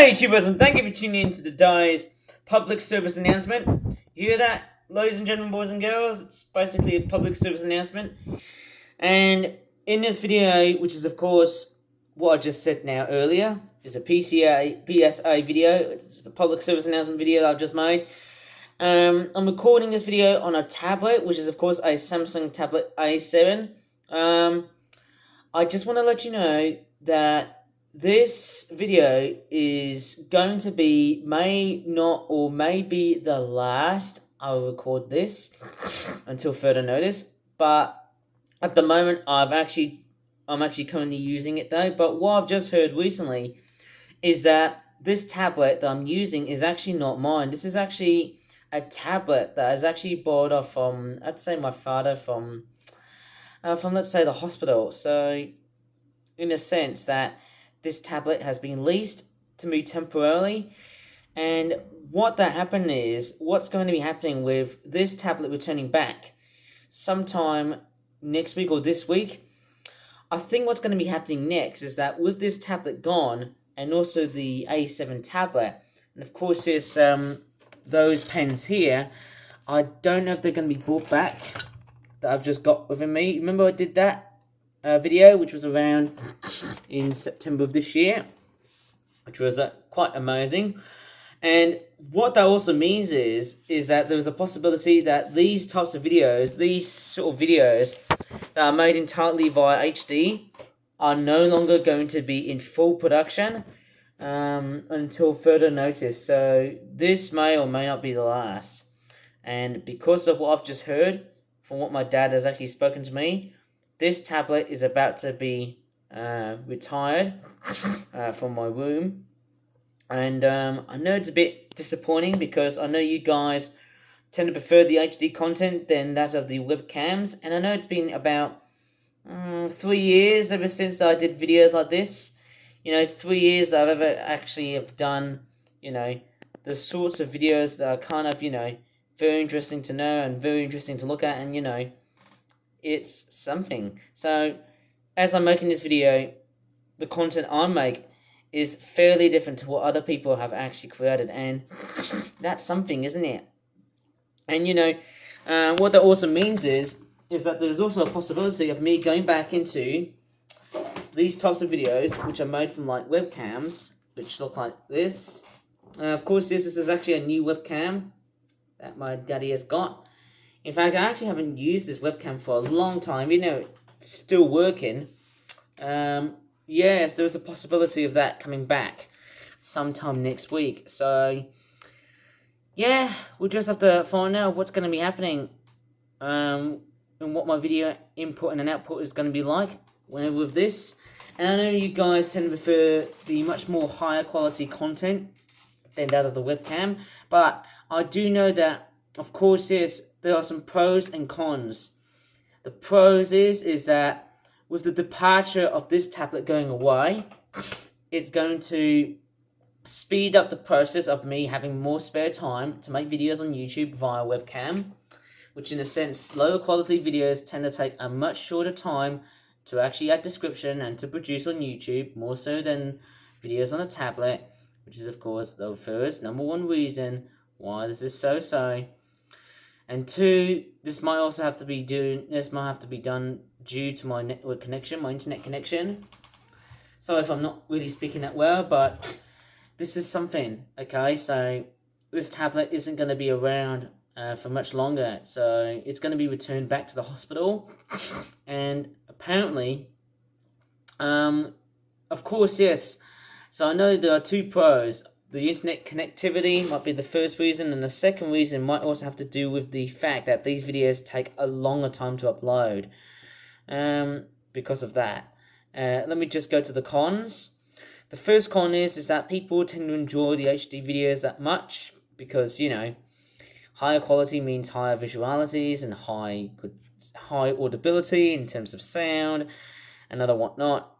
Hey YouTubers, and thank you for tuning in to today's public service announcement. You hear that, ladies and gentlemen, boys and girls? It's basically a public service announcement. And in this video, which is of course what I just said now earlier, is a PSA video. It's a public service announcement video that I've just made. I'm recording this video on a tablet, which is of course a Samsung tablet A7. I just want to let you know that this video is going to be, may be the last I'll record this until further notice. But at the moment, I'm actually currently using it though. But what I've just heard recently is that this tablet that I'm using is actually not mine. This is actually a tablet that is actually borrowed off from, I'd say, my father from let's say the hospital. So in a sense that this tablet has been leased to me temporarily, and what's going to be happening with this tablet returning back sometime next week or this week. I think what's going to be happening next is that with this tablet gone, and also the A7 tablet, and of course there's those pens here, I don't know if they're going to be brought back, that I've just got within me. Remember I did that video, which was around in September of this year, which was quite amazing. And what that also means is that there's a possibility that these types of videos, these sort of videos that are made entirely via HD, are no longer going to be in full production until further notice. So this may or may not be the last. And because of what I've just heard from what my dad has actually spoken to me, this tablet is about to be retired from my room. And I know it's a bit disappointing because I know you guys tend to prefer the HD content than that of the webcams. And I know it's been about 3 years ever since I did videos like this. 3 years that I've ever actually have done, the sorts of videos that are kind of, very interesting to know and very interesting to look at, and, it's something. So, as I'm making this video, the content I make is fairly different to what other people have actually created, and that's something, isn't it? And, what that also means is that there's also a possibility of me going back into these types of videos, which are made from, like, webcams, which look like this. Of course, this is actually a new webcam that my daddy has got. In fact, I actually haven't used this webcam for a long time. It's still working. Yes, there's a possibility of that coming back sometime next week. So, yeah, we'll just have to find out what's going to be happening. And what my video input and output is going to be like whenever with this. And I know you guys tend to prefer the much more higher quality content than that of the webcam. But I do know that, of course, yes, there are some pros and cons. The pros is that with the departure of this tablet going away, it's going to speed up the process of me having more spare time to make videos on YouTube via webcam, which in a sense, lower quality videos tend to take a much shorter time to actually add description and to produce on YouTube, more so than videos on a tablet, which is of course the first number one reason why this is so. And two, this might have to be done due to my network connection, my internet connection. Sorry if I'm not really speaking that well, but this is something, okay? So this tablet isn't going to be around for much longer, so it's going to be returned back to the hospital. And apparently, of course, yes. So I know there are two pros. The internet connectivity might be the first reason, and the second reason might also have to do with the fact that these videos take a longer time to upload because of that. Let me just go to the cons. The first con is that people tend to enjoy the HD videos that much because, higher quality means higher visualities and high audibility in terms of sound and other whatnot.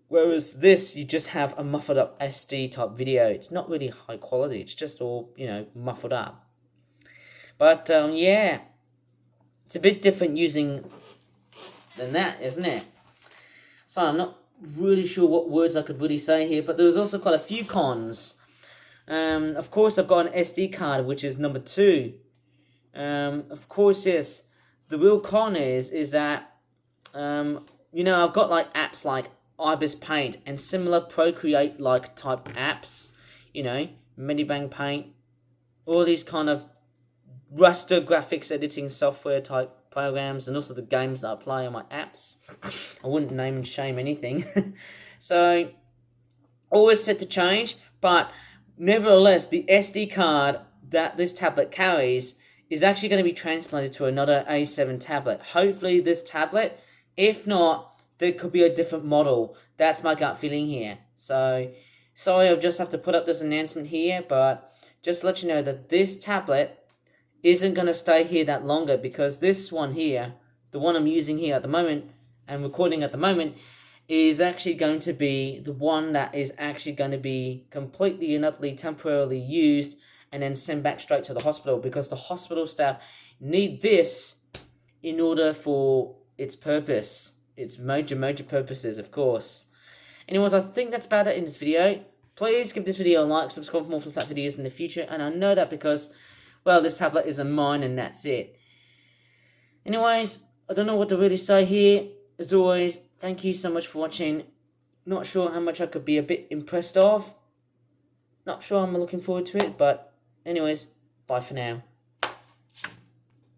Whereas this, you just have a muffled up SD type video. It's not really high quality. It's just all, muffled up. But, yeah, it's a bit different using than that, isn't it? So I'm not really sure what words I could really say here, but there was also quite a few cons Of course, I've got an SD card, which is number 2. Of course, yes. The real con is that, I've got like apps like Ibis Paint and similar Procreate like type apps, Medibang Paint, all these kind of raster graphics editing software type programs, and also the games that I play on my apps. I wouldn't name and shame anything. So, always set to change, but nevertheless, the SD card that this tablet carries is actually going to be transplanted to another A7 tablet. Hopefully this tablet. If not, there could be a different model. That's my gut feeling here. So, sorry, I'll just have to put up this announcement here, but just to let you know that this tablet isn't going to stay here that longer, because this one here, the one I'm using here at the moment and recording at the moment, is actually going to be the one that is actually going to be completely and utterly temporarily used and then sent back straight to the hospital, because the hospital staff need this in order for its purpose, its major purposes, of course. Anyways, I think that's about it in this video. Please give this video a like, subscribe for more flat videos in the future, and I know that because, well, this tablet is a mine and that's it. Anyways, I don't know what to really say here. As always, thank you so much for watching. Not sure how much I could be a bit impressed of. Not sure I'm looking forward to it, but anyways, bye for now.